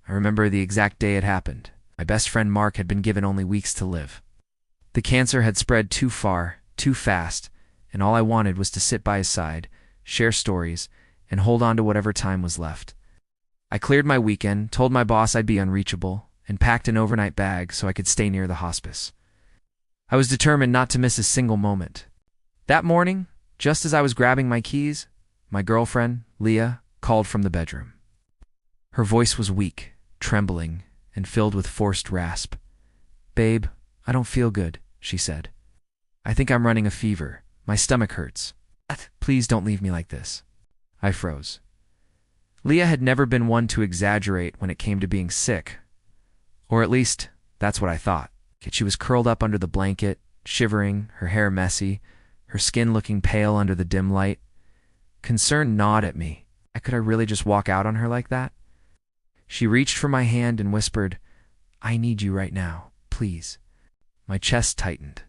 I remember the exact day it happened. My best friend Mark had been given only weeks to live. The cancer had spread too far, too fast, and all I wanted was to sit by his side, share stories, and hold on to whatever time was left. I cleared my weekend, told my boss I'd be unreachable, and packed an overnight bag so I could stay near the hospice. I was determined not to miss a single moment. That morning, just as I was grabbing my keys, my girlfriend, Leah, called from the bedroom. Her voice was weak, trembling, and filled with forced rasp. "Babe, I don't feel good," she said. "I think I'm running a fever. My stomach hurts. Please don't leave me like this." I froze. Leah had never been one to exaggerate when it came to being sick. Or at least, that's what I thought. She was curled up under the blanket, shivering, her hair messy, her skin looking pale under the dim light. Concern gnawed at me. Could I really just walk out on her like that? She reached for my hand and whispered, "I need you right now, please." My chest tightened.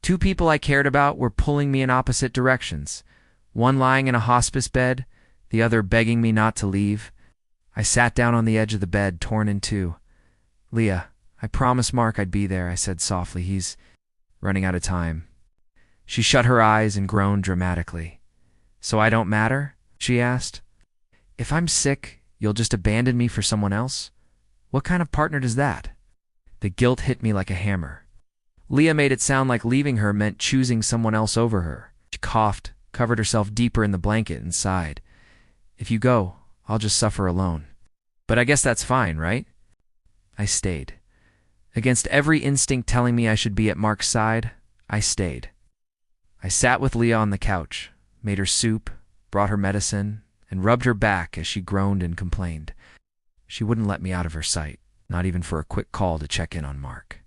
Two people I cared about were pulling me in opposite directions, one lying in a hospice bed, the other begging me not to leave. I sat down on the edge of the bed, torn in two. "Leah, I promised Mark I'd be there," I said softly. "He's running out of time." She shut her eyes and groaned dramatically. "So I don't matter?" she asked. "If I'm sick, you'll just abandon me for someone else? What kind of partner does that?" The guilt hit me like a hammer. Leah made it sound like leaving her meant choosing someone else over her. She coughed, covered herself deeper in the blanket, and sighed. "If you go, I'll just suffer alone. But I guess that's fine, right?" I stayed. Against every instinct telling me I should be at Mark's side, I stayed. I sat with Leah on the couch, made her soup, brought her medicine, and rubbed her back as she groaned and complained. She wouldn't let me out of her sight, not even for a quick call to check in on Mark.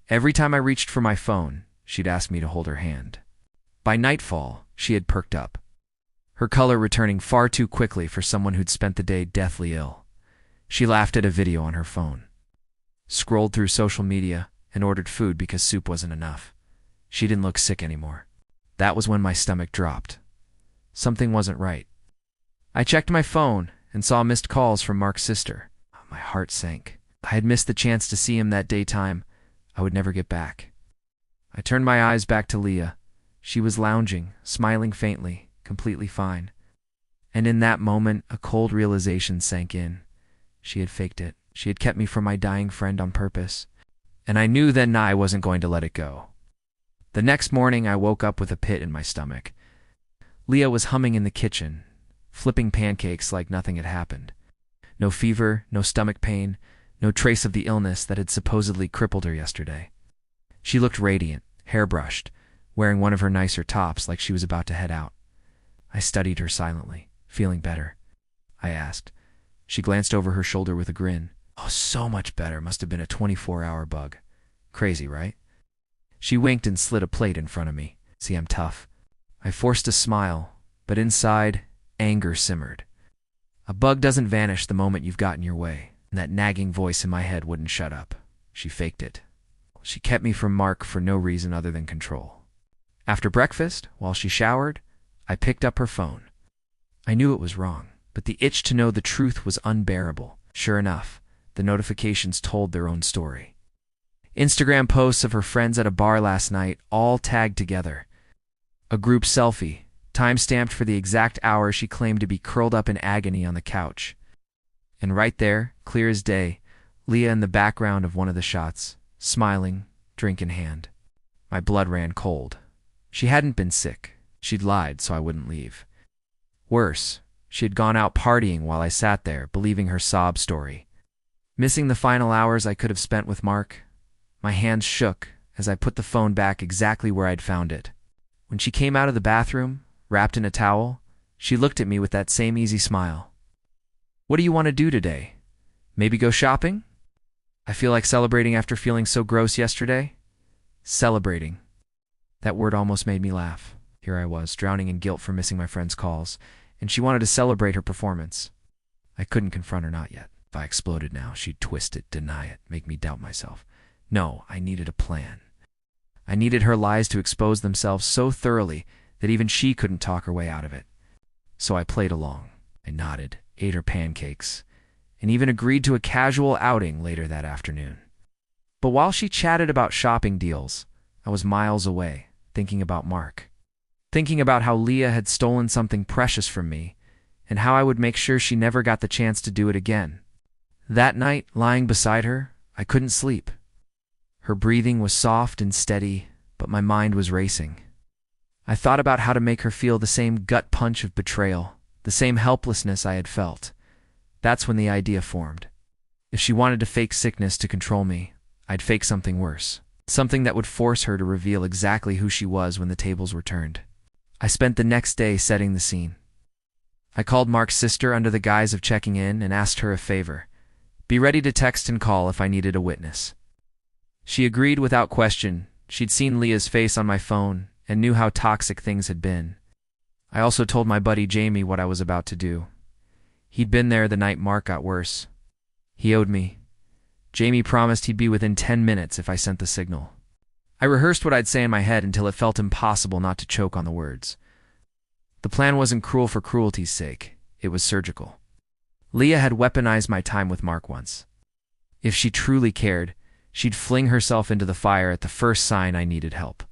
Every time I reached for my phone, she'd ask me to hold her hand. By nightfall, she had perked up, her color returning far too quickly for someone who'd spent the day deathly ill. She laughed at a video on her phone, scrolled through social media, and ordered food because soup wasn't enough. She didn't look sick anymore. That was when my stomach dropped. Something wasn't right. I checked my phone and saw missed calls from Mark's sister. My heart sank. I had missed the chance to see him that daytime. I would never get back. I turned my eyes back to Leah. She was lounging, smiling faintly, completely fine. And in that moment, a cold realization sank in. She had faked it. She had kept me from my dying friend on purpose. And I knew then I wasn't going to let it go. The next morning, I woke up with a pit in my stomach. Leah was humming in the kitchen, flipping pancakes like nothing had happened. No fever, no stomach pain, no trace of the illness that had supposedly crippled her yesterday. She looked radiant, hair-brushed, wearing one of her nicer tops like she was about to head out. I studied her silently. "Feeling better?" I asked. She glanced over her shoulder with a grin. "Oh, so much better. Must have been a 24-hour bug. Crazy, right?" She winked and slid a plate in front of me. "See, I'm tough." I forced a smile, but inside, anger simmered. A bug doesn't vanish the moment you've gotten your way, and that nagging voice in my head wouldn't shut up. She faked it. She kept me from Mark for no reason other than control. After breakfast, while she showered, I picked up her phone. I knew it was wrong, but the itch to know the truth was unbearable. Sure enough, the notifications told their own story. Instagram posts of her friends at a bar last night, all tagged together. A group selfie, time-stamped for the exact hour she claimed to be curled up in agony on the couch. And right there, clear as day, Leah in the background of one of the shots, smiling, drink in hand. My blood ran cold. She hadn't been sick. She'd lied so I wouldn't leave. Worse, she had gone out partying while I sat there, believing her sob story. Missing the final hours I could have spent with Mark, my hands shook as I put the phone back exactly where I'd found it. When she came out of the bathroom, wrapped in a towel, she looked at me with that same easy smile. "What do you want to do today? Maybe go shopping?" I feel like celebrating after feeling so gross yesterday. Celebrating. That word almost made me laugh. Here I was, drowning in guilt for missing my friend's calls, and she wanted to celebrate her performance. I couldn't confront her, not yet. If I exploded now, she'd twist it, deny it, make me doubt myself. No, I needed a plan. I needed her lies to expose themselves so thoroughly that even she couldn't talk her way out of it. So I played along. I nodded, ate her pancakes, and even agreed to a casual outing later that afternoon. But while she chatted about shopping deals, I was miles away, thinking about Mark. Thinking about how Leah had stolen something precious from me, and how I would make sure she never got the chance to do it again. That night, lying beside her, I couldn't sleep. Her breathing was soft and steady, but my mind was racing. I thought about how to make her feel the same gut punch of betrayal, the same helplessness I had felt. That's when the idea formed. If she wanted to fake sickness to control me, I'd fake something worse. Something that would force her to reveal exactly who she was when the tables were turned. I spent the next day setting the scene. I called Mark's sister under the guise of checking in and asked her a favor. Be ready to text and call if I needed a witness. She agreed without question. She'd seen Leah's face on my phone and knew how toxic things had been. I also told my buddy Jamie what I was about to do. He'd been there the night Mark got worse. He owed me. Jamie promised he'd be within 10 minutes if I sent the signal. I rehearsed what I'd say in my head until it felt impossible not to choke on the words. The plan wasn't cruel for cruelty's sake. It was surgical. Leah had weaponized my time with Mark once. If she truly cared, she'd fling herself into the fire at the first sign I needed help.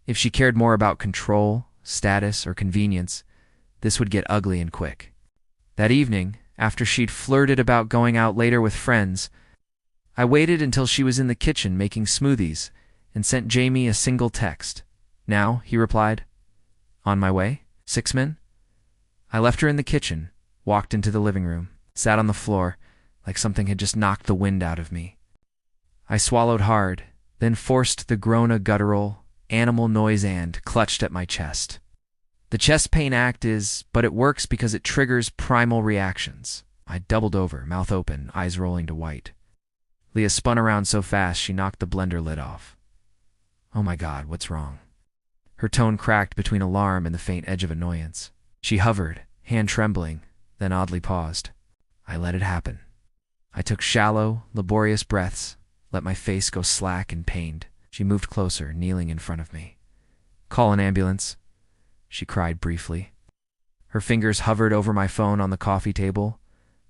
If she cared more about control, status, or convenience, this would get ugly and quick. That evening, after she'd flirted about going out later with friends, I waited until she was in the kitchen making smoothies and sent Jamie a single text. Now, he replied. On my way, 6 men? I left her in the kitchen, walked into the living room, sat on the floor like something had just knocked the wind out of me. I swallowed hard, then forced the groan a guttural, animal noise and clutched at my chest. The chest pain act but it works because it triggers primal reactions. I doubled over, mouth open, eyes rolling to white. Leah spun around so fast she knocked the blender lid off. Oh my God, what's wrong? Her tone cracked between alarm and the faint edge of annoyance. She hovered, hand trembling, then oddly paused. I let it happen. I took shallow, laborious breaths, let my face go slack and pained. She moved closer, kneeling in front of me. Call an ambulance, she cried briefly. Her fingers hovered over my phone on the coffee table,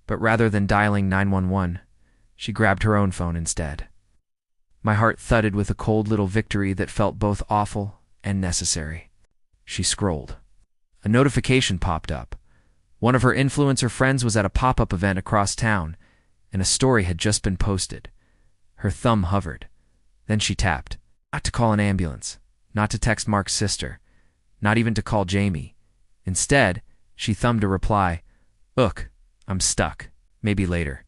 but rather than dialing 911, she grabbed her own phone instead. My heart thudded with a cold little victory that felt both awful and necessary. She scrolled. A notification popped up. One of her influencer friends was at a pop-up event across town, and a story had just been posted. Her thumb hovered. Then she tapped. Not to call an ambulance, not to text Mark's sister, not even to call Jamie. Instead, she thumbed a reply. Ugh, I'm stuck. Maybe later.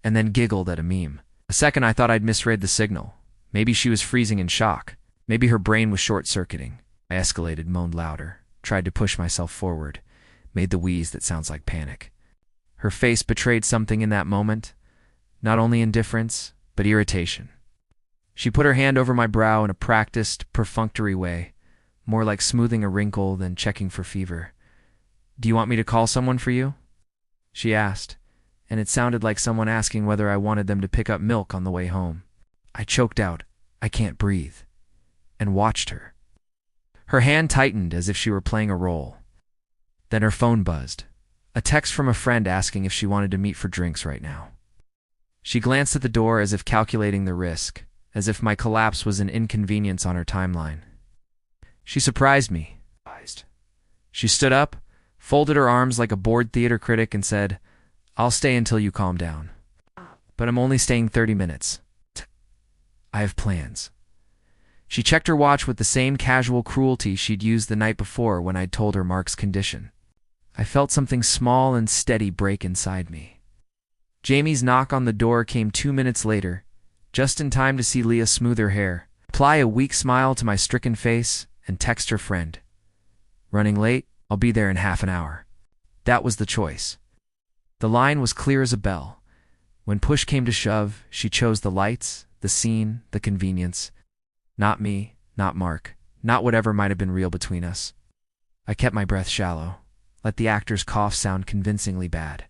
And then giggled at a meme. A second I thought I'd misread the signal. Maybe she was freezing in shock. Maybe her brain was short-circuiting. I escalated, moaned louder, tried to push myself forward, made the wheeze that sounds like panic. Her face betrayed something in that moment, not only indifference, but irritation. She put her hand over my brow in a practiced, perfunctory way, more like smoothing a wrinkle than checking for fever. Do you want me to call someone for you? She asked, and it sounded like someone asking whether I wanted them to pick up milk on the way home. I choked out, I can't breathe, and watched her. Her hand tightened as if she were playing a role. Then her phone buzzed, a text from a friend asking if she wanted to meet for drinks right now. She glanced at the door as if calculating the risk, as if my collapse was an inconvenience on her timeline. She surprised me. She stood up, folded her arms like a bored theater critic and said, I'll stay until you calm down. But I'm only staying 30 minutes. I have plans. She checked her watch with the same casual cruelty she'd used the night before when I'd told her Mark's condition. I felt something small and steady break inside me. Jamie's knock on the door came 2 minutes later, just in time to see Leah smooth her hair, apply a weak smile to my stricken face, and text her friend. Running late? I'll be there in half an hour. That was the choice. The line was clear as a bell. When push came to shove, she chose the lights, the scene, the convenience. Not me, not Mark, not whatever might have been real between us. I kept my breath shallow, let the actor's cough sound convincingly bad,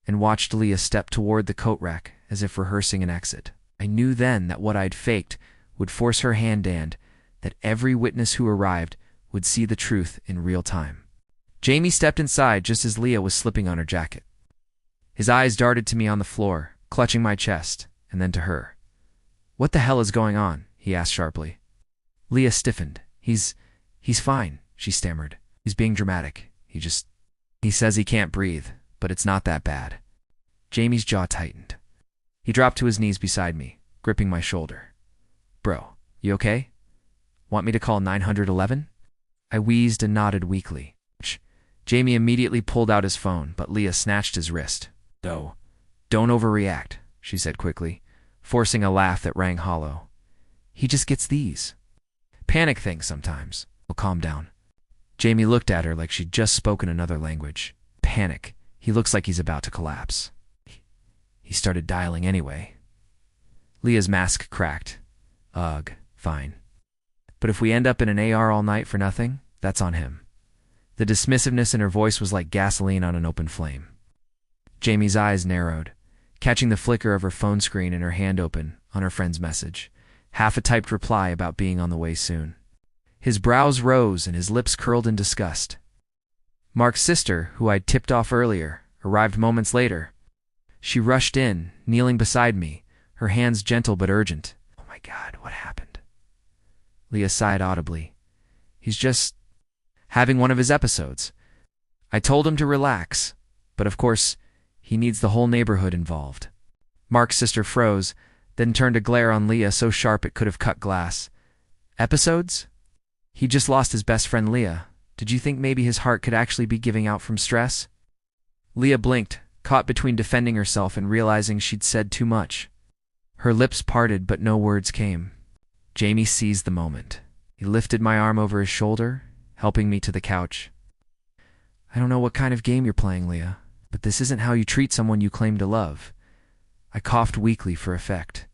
and watched Leah step toward the coat rack as if rehearsing an exit. I knew then that what I'd faked would force her hand and that every witness who arrived would see the truth in real time. Jamie stepped inside just as Leah was slipping on her jacket. His eyes darted to me on the floor, clutching my chest, and then to her. "What the hell is going on?" he asked sharply. Leah stiffened. He's fine," she stammered. "He's being dramatic. He says he can't breathe, but it's not that bad." Jamie's jaw tightened. He dropped to his knees beside me, gripping my shoulder. "Bro, you okay? Want me to call 911? I wheezed and nodded weakly. Jamie immediately pulled out his phone, but Leah snatched his wrist. "Don't overreact," she said quickly, forcing a laugh that rang hollow. "He just gets these panic things sometimes. Well, calm down." Jamie looked at her like she'd just spoken another language. "Panic. He looks like he's about to collapse." He started dialing anyway. Leah's mask cracked. "Ugh, fine. But if we end up in an AR all night for nothing, that's on him." The dismissiveness in her voice was like gasoline on an open flame. Jamie's eyes narrowed, catching the flicker of her phone screen and her hand open on her friend's message, half a typed reply about being on the way soon. His brows rose and his lips curled in disgust. Mark's sister, who I'd tipped off earlier, arrived moments later. She rushed in, kneeling beside me, her hands gentle but urgent. "Oh my God, what happened?" Leah sighed audibly. "He's just having one of his episodes. I told him to relax, but of course, he needs the whole neighborhood involved." Mark's sister froze, then turned a glare on Leah so sharp it could have cut glass. "Episodes? He just lost his best friend Leah. Did you think maybe his heart could actually be giving out from stress?" Leah blinked, caught between defending herself and realizing she'd said too much. Her lips parted, but no words came. Jamie seized the moment. He lifted my arm over his shoulder, helping me to the couch. "I don't know what kind of game you're playing, Leah, but this isn't how you treat someone you claim to love." I coughed weakly for effect,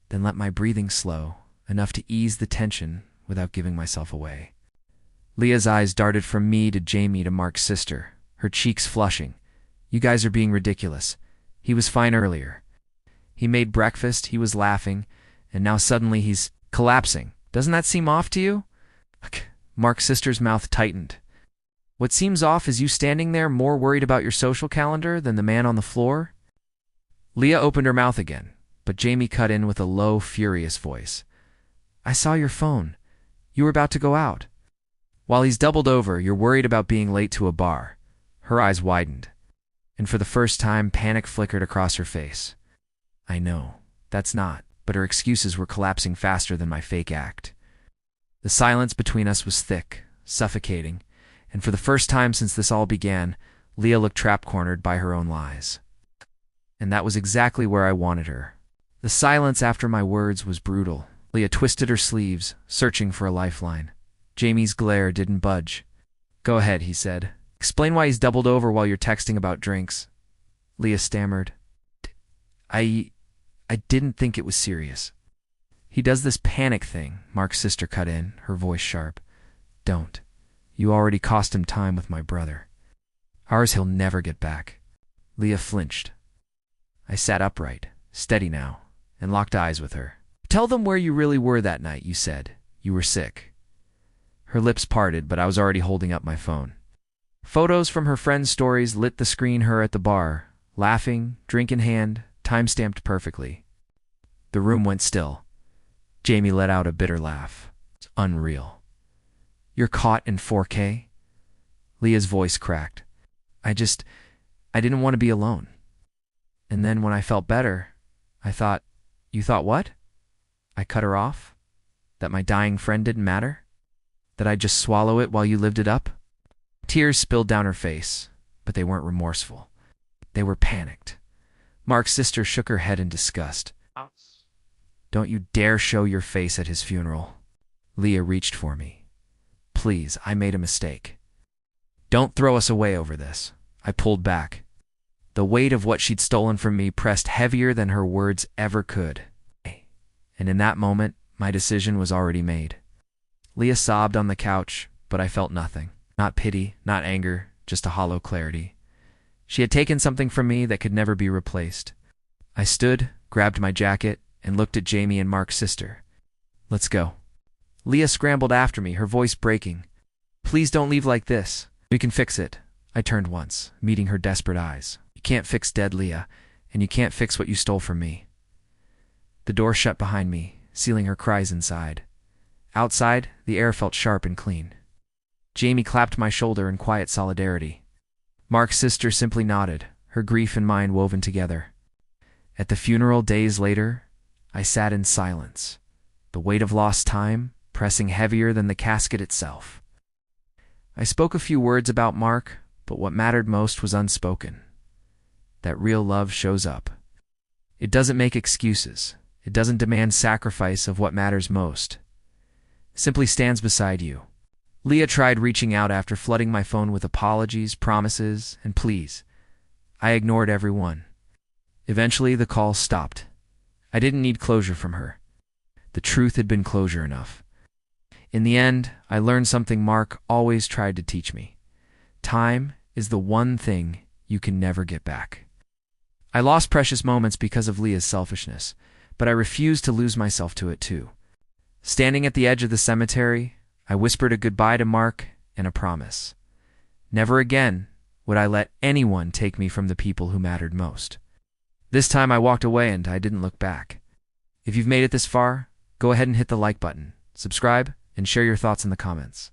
then let my breathing slow, enough to ease the tension without giving myself away. Leah's eyes darted from me to Jamie to Mark's sister, her cheeks flushing. "You guys are being ridiculous. He was fine earlier. He made breakfast, he was laughing, and now suddenly he's collapsing. Doesn't that seem off to you?" Mark's sister's mouth tightened. "What seems off is you standing there more worried about your social calendar than the man on the floor." Leah opened her mouth again, but Jamie cut in with a low, furious voice. "I saw your phone. You were about to go out. While he's doubled over, you're worried about being late to a bar." Her eyes widened, and for the first time, panic flickered across her face. "I know, that's not," but her excuses were collapsing faster than my fake act. The silence between us was thick, suffocating, and for the first time since this all began, Leah looked trap-cornered by her own lies. And that was exactly where I wanted her. The silence after my words was brutal. Leah twisted her sleeves, searching for a lifeline. Jamie's glare didn't budge. "Go ahead," he said. "Explain why he's doubled over while you're texting about drinks." Leah stammered. I didn't think it was serious." "He does this panic thing," Mark's sister cut in, her voice sharp. "Don't. You already cost him time with my brother. Ours he'll never get back." Leah flinched. I sat upright, steady now, and locked eyes with her. "Tell them where you really were that night, you said. You were sick." Her lips parted, but I was already holding up my phone. Photos from her friends' stories lit the screen her at the bar, laughing, drink in hand, time-stamped perfectly. The room went still. Jamie let out a bitter laugh. "It's unreal. You're caught in 4K? Leah's voice cracked. I didn't want to be alone. And then when I felt better, I thought, you thought what? I cut her off? That my dying friend didn't matter? That I'd just swallow it while you lived it up?" Tears spilled down her face, but they weren't remorseful. They were panicked. Mark's sister shook her head in disgust. "Don't you dare show your face at his funeral." Leah reached for me. "Please, I made a mistake. Don't throw us away over this." I pulled back. The weight of what she'd stolen from me pressed heavier than her words ever could. And in that moment, my decision was already made. Leah sobbed on the couch, but I felt nothing. Not pity, not anger, just a hollow clarity. She had taken something from me that could never be replaced. I stood, grabbed my jacket, and looked at Jamie and Mark's sister. "Let's go." Leah scrambled after me, her voice breaking. "Please don't leave like this. We can fix it." I turned once, meeting her desperate eyes. can't fix dead Leah, and you can't fix what you stole from me." The door shut behind me, sealing her cries inside. Outside, the air felt sharp and clean. Jamie clapped my shoulder in quiet solidarity. Mark's sister simply nodded, her grief and mine woven together. At the funeral days later, I sat in silence, the weight of lost time pressing heavier than the casket itself. I spoke a few words about Mark, but what mattered most was unspoken. That real love shows up. It doesn't make excuses. It doesn't demand sacrifice of what matters most. It simply stands beside you. Leah tried reaching out after flooding my phone with apologies, promises, and pleas. I ignored every one. Eventually, the calls stopped. I didn't need closure from her. The truth had been closure enough. In the end, I learned something Mark always tried to teach me. Time is the one thing you can never get back. I lost precious moments because of Leah's selfishness, but I refused to lose myself to it too. Standing at the edge of the cemetery, I whispered a goodbye to Mark and a promise. Never again would I let anyone take me from the people who mattered most. This time I walked away and I didn't look back. If you've made it this far, go ahead and hit the like button, subscribe, and share your thoughts in the comments.